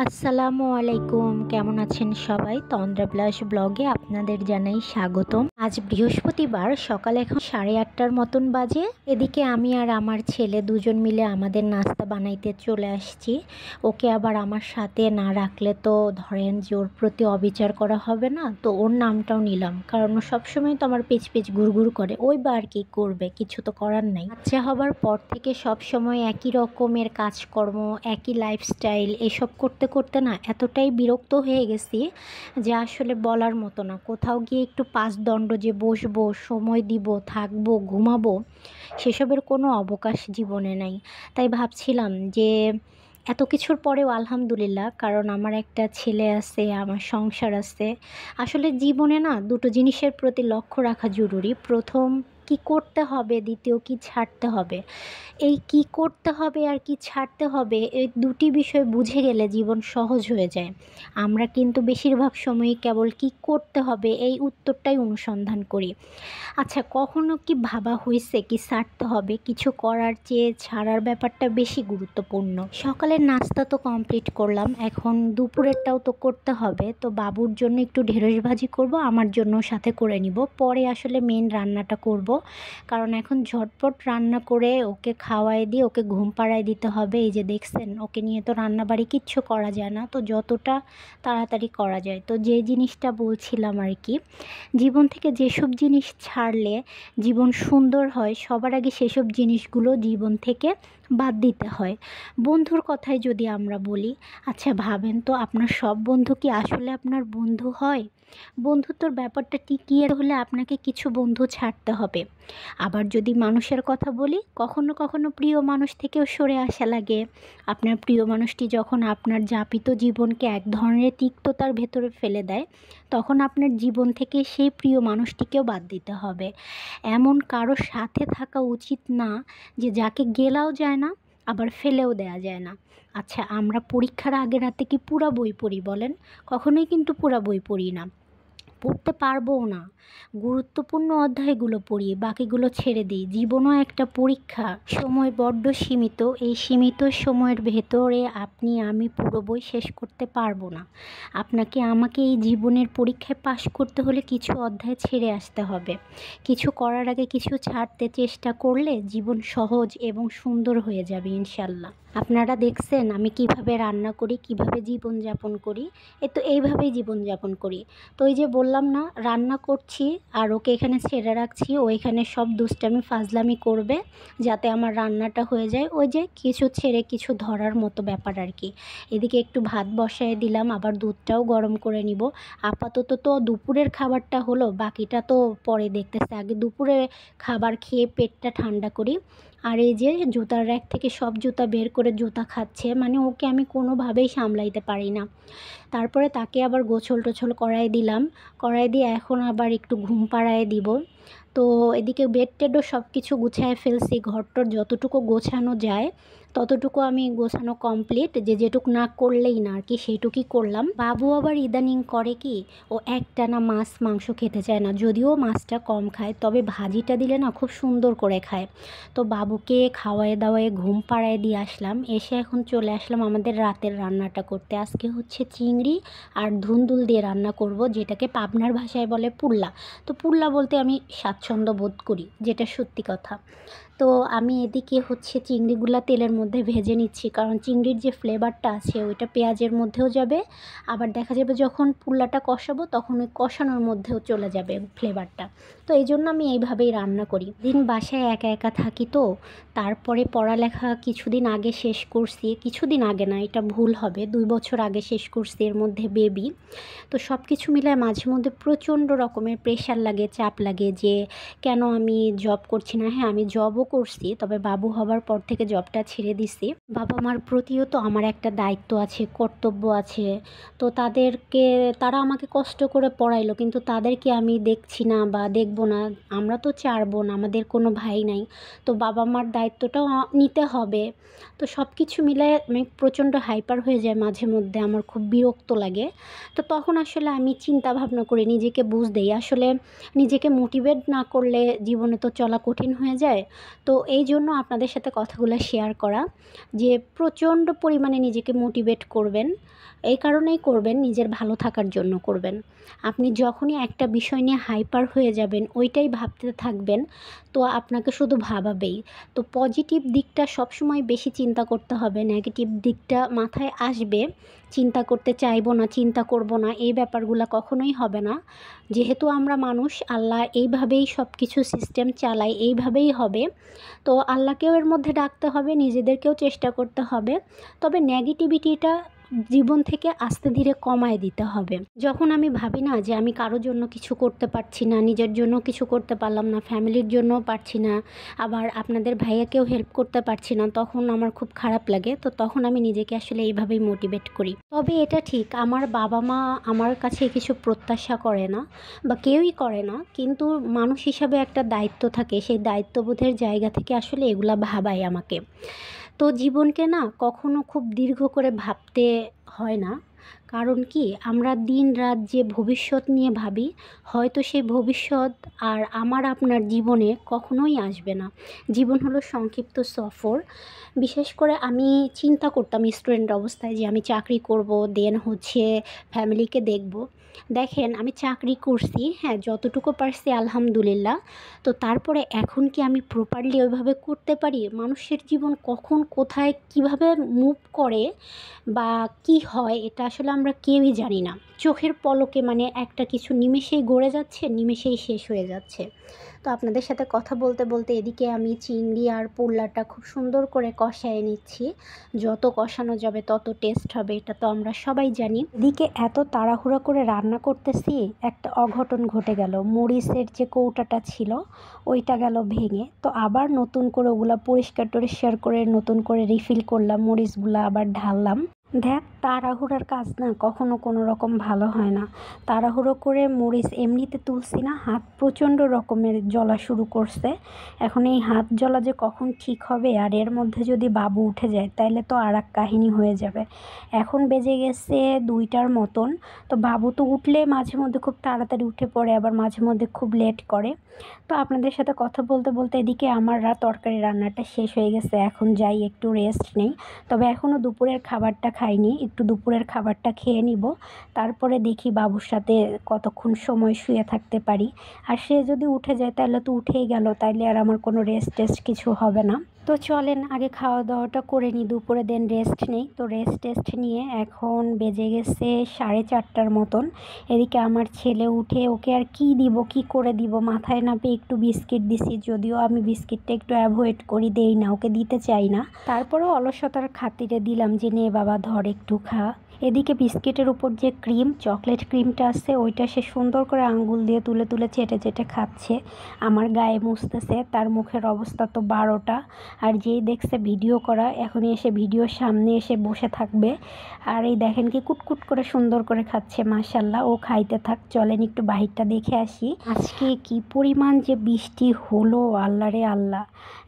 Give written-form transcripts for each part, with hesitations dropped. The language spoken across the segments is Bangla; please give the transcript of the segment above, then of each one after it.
আসসালামু আলাইকুম, কেমন আছেন সবাই? তন্দ্রা প্লাস ব্লগে আপনাদের জানাই স্বাগতম। আজ বৃহস্পতিবার, সকাল এখন 8:30টার মতন বাজে। এদিকে আমি আর আমার ছেলে দুজন মিলে আমাদের নাস্তা বানাইতে চলে আসছি। ওকে আবার আমার সাথে না রাখলে তো ধরেন যে ওর প্রতি অবিচার করা হবে না, তো ওর নামটাও নিলাম, কারণ ও সবসময় তো আমার পেছ পেছ ঘুরঘুর করে। ওই বা আর কি করবে, কিছু তো করার নাই। বাচ্চা হবার পর থেকে সবসময় একই রকমের কাজকর্ম, একই লাইফস্টাইল, এসব করতে করতে না এতটাই বিরক্ত হয়ে গেছি যে আসলে বলার মতো না। কোথাও গিয়ে একটু পাঁচদণ্ড যে বসবো, সময় দিব, থাকবো, ঘুমাবো, সেসবের কোনো অবকাশ জীবনে নাই। তাই ভাবছিলাম যে এত কিছুর পরেও আলহামদুলিল্লাহ, কারণ আমার একটা ছেলে আছে, আমার সংসার আছে। আসলে জীবনে না দুটো জিনিসের প্রতি লক্ষ্য রাখা জরুরি। প্রথম কি করতে হবে, দ্বিতীয় কি ছাড়তে হবে। এই কি করতে হবে আর কি ছাড়তে হবে, এই দুটি বিষয় বুঝে গেলে জীবন সহজ হয়ে যায়। আমরা কিন্তু বেশিরভাগ সময়ই কেবল কি করতে হবে এই উত্তরটাই অনুসন্ধান করি। আচ্ছা, কখনো কি ভাবা হয়েছে কি ছাড়তে হবে? কিছু করার চেয়ে ছাড়ার ব্যাপারটা বেশি গুরুত্বপূর্ণ। সকালের নাস্তা তো কমপ্লিট করলাম, এখন দুপুরেরটাও তো করতে হবে। তো বাবুর জন্য একটু ঢেঁড়স ভাজি করব, আমার জন্য সাথে করে নিব। পরে আসলে মেন রান্নাটা করব, কারণ এখন ঝটপট রান্না করে ওকে খাওয়াই দিয়ে ওকে ঘুম পাড়ায় দিতে হবে। এই যে দেখছেন, ওকে নিয়ে তো রান্নাবাড়ি কিচ্ছু করা যায় না, তো যতটা তাড়াতাড়ি করা যায়। তো যে জিনিসটা বলছিলাম আর কি, জীবন থেকে যেসব জিনিস ছাড়লে জীবন সুন্দর হয়, সবার আগে সেসব জিনিসগুলো জীবন থেকে বাদ দিতে হয়। বন্ধুর কথাই যদি আমরা বলি, আচ্ছা ভাবেন তো, আপনার সব বন্ধু কি আসলে আপনার বন্ধু হয়? বন্ধুত্বর ব্যাপারটা টিকিয়ে হলে আপনাকে কিছু বন্ধু ছাড়তে হবে। আবার যদি মানুষের কথা বলি, কখনো কখনো প্রিয় মানুষ থেকেও সরে আসা লাগে। আপনার প্রিয় মানুষটি যখন আপনার যাপিত জীবনকে এক ধরনের তিক্ততার ভেতরে ফেলে দেয়, তখন আপনার জীবন থেকে সেই প্রিয় মানুষটিকেও বাদ দিতে হবে। এমন কারো সাথে থাকা উচিত না যে যাকে গেলাও যায় না, আবার ফেলেও দেয়া যায় না। আচ্ছা, আমরা পরীক্ষার আগের রাতে কি পুরা বই পড়ি বলেন? কখনোই কিন্তু পুরা বই পড়ি না, পড়তে পারবও না। গুরুত্বপূর্ণ অধ্যায়গুলো পড়ি, বাকিগুলো ছেড়ে দিই। জীবনও একটা পরীক্ষা, সময় বড্ড সীমিত। এই সীমিত সময়ের ভেতরে আপনি আমি পুরো বই শেষ করতে পারবো না। আপনাকে আমাকে এই জীবনের পরীক্ষায় পাশ করতে হলে কিছু অধ্যায় ছেড়ে আসতে হবে। কিছু করার আগে কিছু ছাড়তে চেষ্টা করলে জীবন সহজ এবং সুন্দর হয়ে যাবে ইনশাল্লাহ। আপনারা দেখছেন আমি কিভাবে রান্না করি, কিভাবে জীবনযাপন করি। এইভাবেই জীবনযাপন করি। তো ওই যে বললাম না, রান্না করছি আর ওকে এখানে ছেড়ে রাখছি, ও এখানে সব দুষ্টামি ফাজলামি করবে যাতে আমার রান্নাটা হয়ে যায়। ওই যে কিছু ছেড়ে কিছু ধরার মতো ব্যাপার আর কি। এদিকে একটু ভাত বসায় দিলাম, আবার দুধটাও গরম করে নিব। আপাতত তো দুপুরের খাবারটা হলো, বাকিটা তো পরে দেখতেছে। আগে দুপুরে খাবার খেয়ে পেটটা ঠান্ডা করি। আর এই যে জুতার র্যাক থেকে সব জুতা বের করে জুতা খাচ্ছে, মানে ওকে আমি কোনোভাবেই সামলাইতে পারি না। তারপরে তাকে আবার গোছল টোছল করাই দিলাম, করাই দিয়ে এখন আবার একটু ঘুম পাড়ায় দিব। তো এদিকে বেড টেডও সব কিছু গুছায় ফেলছি, ঘরটর যতটুকু গোছানো যায় ততটুকু আমি গোছানো কমপ্লিট। যেটুকু না করলেই না আর কি, সেইটুকুই করলাম। বাবু আবার ইদানিং করে কি, ও একটানা মাছ মাংস খেতে চায় না। যদিও মাছটা কম খায়, তবে ভাজিটা দিলে না খুব সুন্দর করে খায়। তো বাবুকে খাওয়ায় দাওয়ায় ঘুম পাড়ায় দিয়ে আসলাম, এসে এখন চলে আসলাম আমাদের রাতের রান্নাটা করতে। আজকে হচ্ছে চিংড়ি আর ধুন্দুল দিয়ে রান্না করব, যেটাকে পাবনার ভাষায় বলে পুল্লা। তো পুল্লা বলতে আমি স্বাচ্ছন্দ্য বোধ করি, যেটা সত্যি কথা। তো আমি এদিকে হচ্ছে চিংড়িগুলা তেলের মধ্যে ভেজে নিচ্ছি, কারণ চিংড়ির যে ফ্লেভারটা আছে ওইটা পেঁয়াজের মধ্যেও যাবে, আবার দেখা যাবে যখন পুল্লাটা কষাবো তখন ওই কষানোর মধ্যেও চলে যাবে ফ্লেভারটা। তো এই জন্য আমি এইভাবেই রান্না করি। দিন বাসায় একা একা থাকি, তো তারপরে পড়ালেখা কিছুদিন আগে শেষ করছি। কিছুদিন আগে না, এটা ভুল হবে, 2 বছর আগে শেষ করছি, এর মধ্যে বেবি। তো সব কিছু মিলায় মাঝে মধ্যে প্রচণ্ড রকমের প্রেশার লাগে, চাপ লাগে যে কেন আমি জব করছি না। হ্যাঁ, আমি জবও করছি, তবে বাবু হবার পর থেকে জবটা ছেড়ে দিছি। বাবা মার প্রতিও তো আমার একটা দায়িত্ব আছে, কর্তব্য আছে। তো তারা আমাকে কষ্ট করে পড়াইলো, কিন্তু তাদেরকে আমি দেখছি না বা দেখবো না। আমরা তো 4 বোন, আমাদের কোনো ভাই নাই। তো বাবা মার দায়িত্বটাও নিতে হবে। তো সব কিছু মিলায় আমি প্রচণ্ড হাইপার হয়ে যায় মাঝে মধ্যে, আমার খুব বিরক্ত লাগে। তো তখন আসলে আমি চিন্তা ভাবনা করে নিজেকে বুঝ দেই, আসলে নিজেকে মোটিভেট না করলে জীবনে তো চলা কঠিন হয়ে যায়। তো তো এই জন্য আপনাদের সাথে কথাগুলো শেয়ার করা, যে প্রচণ্ড পরিমাণে নিজেকে মোটিভেট করবেন। এই কারণেই করবেন, নিজের ভালো থাকার জন্য করবেন। আপনি যখনই একটা বিষয় নিয়ে হাইপার হয়ে যাবেন, ওইটাই ভাবতে থাকবেন, তো আপনাকে শুধু ভাবাবেই। তো পজিটিভ দিকটা সবসময় বেশি চিন্তা করতে হবে, নেগেটিভ দিকটা মাথায় আসবে, চিন্তা করতে চাইবো না, চিন্তা করব না, এই ব্যাপারগুলো কখনোই হবে না। যেহেতু আমরা মানুষ, আল্লাহ এইভাবেই সব কিছু সিস্টেম চালায়, এইভাবেই হবে। তো আল্লাহকেও এর মধ্যে ডাকতে হবে, নিজেদেরকেও চেষ্টা করতে হবে। তবে নেগেটিভিটিটা জীবন থেকে আস্তে ধীরে কমায় দিতে হবে। যখন আমি ভাবি না যে আমি কারোর জন্য কিছু করতে পারছি না, নিজের জন্য কিছু করতে পারলাম না, ফ্যামিলির জন্যও পারছি না, আবার আপনাদের ভাইয়াকেও হেল্প করতে পারছি না, তখন আমার খুব খারাপ লাগে। তো তখন আমি নিজেকে আসলে এইভাবেই মোটিভেট করি। তবে এটা ঠিক, আমার বাবা মা আমার কাছে কিছু প্রত্যাশা করে না, বা কেউই করে না, কিন্তু মানুষ হিসাবে একটা দায়িত্ব থাকে, সেই দায়িত্ববোধের জায়গা থেকে আসলে এগুলা ভাবায় আমাকে। তো জীবনকে না কখনো খুব দীর্ঘ করে ভাবতে হয় না। কারণ কি, আমরা দিন রাত যে ভবিষ্যৎ নিয়ে ভাবি, হয়তো সেই ভবিষ্যৎ আর আমার আপনার জীবনে কখনোই আসবে না। জীবন হলো সংক্ষিপ্ত সফর। বিশেষ করে আমি চিন্তা করতাম স্টুডেন্ট অবস্থায় যে আমি চাকরি করব, দেন হচ্ছে ফ্যামিলিকে দেখব। দেখেন, আমি চাকরি করছি, হ্যাঁ, যতটুকু পারছি আলহামদুলিল্লাহ। তো তারপরে এখন কি আমি প্রপারলি ওইভাবে করতে পারি? মানুষের জীবন কখন কোথায় কিভাবে মুভ করে বা কি হয়, এটা আসলে আমরা কেউই জানি না। চোখের পলকে মানে একটা কিছু নিমেষেই গড়ে যাচ্ছে, নিমেষেই শেষ হয়ে যাচ্ছে। তো আপনাদের সাথে কথা বলতে বলতে এদিকে আমি চিংড়ি আর পোলাটা খুব সুন্দর করে কষায় নিচ্ছি। যত কষানো যাবে তত টেস্ট হবে, এটা তো আমরা সবাই জানি। এদিকে এত তাড়াহুড়া করে রান্না করতেছি, একটা অঘটন ঘটে গেল। মরিচের যে কৌটাটা ছিল ওইটা গেল ভেঙে। তো আবার নতুন করে ওগুলা পরিষ্কার টরিষ্কার করে নতুন করে রিফিল করলাম, মরিচগুলো আবার ঢাললাম। দেখ, তাড়াহুড়ার কাজ না কখনো কোনো রকম ভালো হয় না। তাড়াহুড়ো করে মরিচ এমনিতে তুলছি না, হাত প্রচণ্ড রকমের জ্বলা শুরু করছে। এখন এই হাত জ্বলা যে কখন ঠিক হবে, আর এর মধ্যে যদি বাবু উঠে যায় তাহলে তো আর এক কাহিনী হয়ে যাবে। এখন বেজে গেছে 2টার মতন। তো বাবু তো উঠলে মাঝে মধ্যে খুব তাড়াতাড়ি উঠে পড়ে, আবার মাঝে মধ্যে খুব লেট করে। তো আপনাদের সাথে কথা বলতে বলতে এদিকে আমার তরকারি রান্নাটা শেষ হয়ে গেছে। এখন যাই একটু রেস্ট নেই। তবে এখনও দুপুরের খাবারটা খাইনি, একটু দুপুরের খাবারটা খেয়ে নিব। তারপরে দেখি বাবুর সাথে কতক্ষণ সময় শুয়ে থাকতে পারি। আর সে যদি উঠে যায় তাহলে তো উঠেই গেল, তাইলে আর আমার কোনো রেস্ট টেস্ট কিছু হবে না। তো চলেন আগে খাওয়া দাওয়াটা করে নিই দুপুরে, দেন রেস্ট নেই। তো রেস্ট টেস্ট নিয়ে এখন বেজে গেছে 4:30টার মতন। এদিকে আমার ছেলে উঠে, ওকে আর কি দিব, কি করে দিব মাথায় না পেয়ে একটু বিস্কিট দিছি, যদিও আমি বিস্কিটটা একটু অ্যাভয়েড করি, দেই না, ওকে দিতে চাই না। তারপরেও অলসতার খাতিরে দিলাম যে নে বাবা ধর একটু খা। এদিকে বিস্কিটের উপর যে ক্রিম, চকলেট ক্রিমটা আছে, ওইটা সে সুন্দর করে আঙ্গুল দিয়ে তুলে তুলে চেটে চেটে খাচ্ছে, আমার গায়ে মুছতেছে। তার মুখের অবস্থা তো 12টা। আর যেই দেখছে ভিডিও করা, এখনই এসে ভিডিওর সামনে এসে বসে থাকবে। আর এই দেখেন কি কুটকুট করে সুন্দর করে খাচ্ছে, মাশাল্লাহ। ও খাইতে থাক, চলেন একটু বাহিরটা দেখে আসি। আজকে কি পরিমাণ যে বৃষ্টি হলো, আল্লাহ রে আল্লাহ।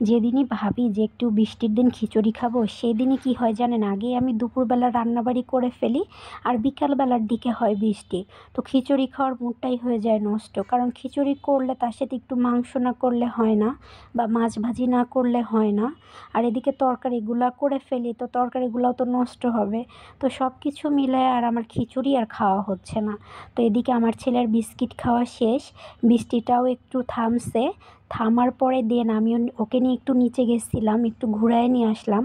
যেদিনই ভাবি যে একটু বৃষ্টির দিন খিচুড়ি খাবো, সেই দিনই কী হয় জানেন, আগে আমি দুপুরবেলা রান্নাবাড়ি করে ফেলি, আর বিকালবেলার দিকে হয় বৃষ্টি। তো খিচুড়ি খাওয়ার মুডটাই হয়ে যায় নষ্ট। কারণ খিচুড়ি করলে তার সাথে একটু মাংস না করলে হয় না, বা মাছ ভাজি না করলে হয় না। আর এদিকে তরকারিগুলো করে ফেলি, তো তরকারিগুলোও তো নষ্ট হবে। তো সব কিছু মিলে আর আমার খিচুড়ি আর খাওয়া হচ্ছে না। তো এদিকে আমার ছেলের বিস্কিট খাওয়া শেষ, বৃষ্টিটাও একটু থামছে। থামার পরে দেন আমি ওকে নিয়ে একটু নিচে গেছিলাম, একটু ঘুরায় নিয়ে আসলাম।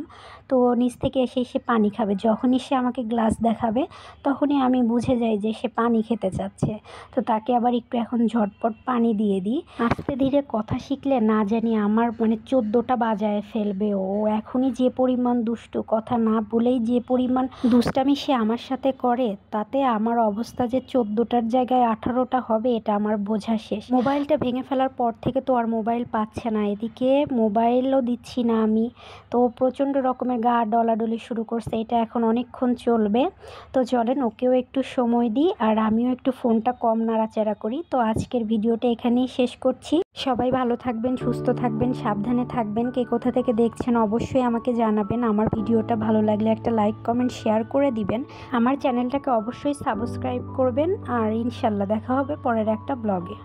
তো নিচ থেকে এসে সে পানি খাবে, যখনই সে আমাকে গ্লাস দেখাবে তখনই আমি বুঝে যাই যে সে পানি খেতে চাচ্ছে। তো তাকে আবার একটু এখন ঝটপট পানি দিয়ে দিই। আস্তে ধীরে কথা শিখলে না জানি আমার মানে 14টা বাজায় ফেলবে। ও এখনই যে পরিমাণ দুষ্টু, কথা না বলেই যে পরিমাণ দুষ্টামি সে আমার সাথে করে, তাতে আমার অবস্থা যে 14টার জায়গায় 18টা হবে এটা আমার বোঝা শেষ। মোবাইলটা ভেঙে ফেলার পর থেকে তো আর মোবাইল পাচ্ছে না, এদিকে মোবাইলও দিচ্ছি না আমি। তো প্রচণ্ড রকমের গা ডলাডলি শুরু করছে, এটা এখন অনেকক্ষণ চলবে। তো চলেন ওকেও একটু সময় দিই, আর আমিও একটু ফোনটা কম নাড়াচাড়া করি। তো আজকের ভিডিওটা এখানেই শেষ করছি। সবাই ভালো থাকবেন, সুস্থ থাকবেন, সাবধানে থাকবেন। কে কোথা থেকে দেখছেন অবশ্যই আমাকে জানাবেন। আমার ভিডিওটা ভালো লাগলে একটা লাইক কমেন্ট শেয়ার করে দিবেন। আমার চ্যানেলটাকে অবশ্যই সাবস্ক্রাইব করবেন। আর ইনশাল্লাহ দেখা হবে পরের একটা ব্লগে।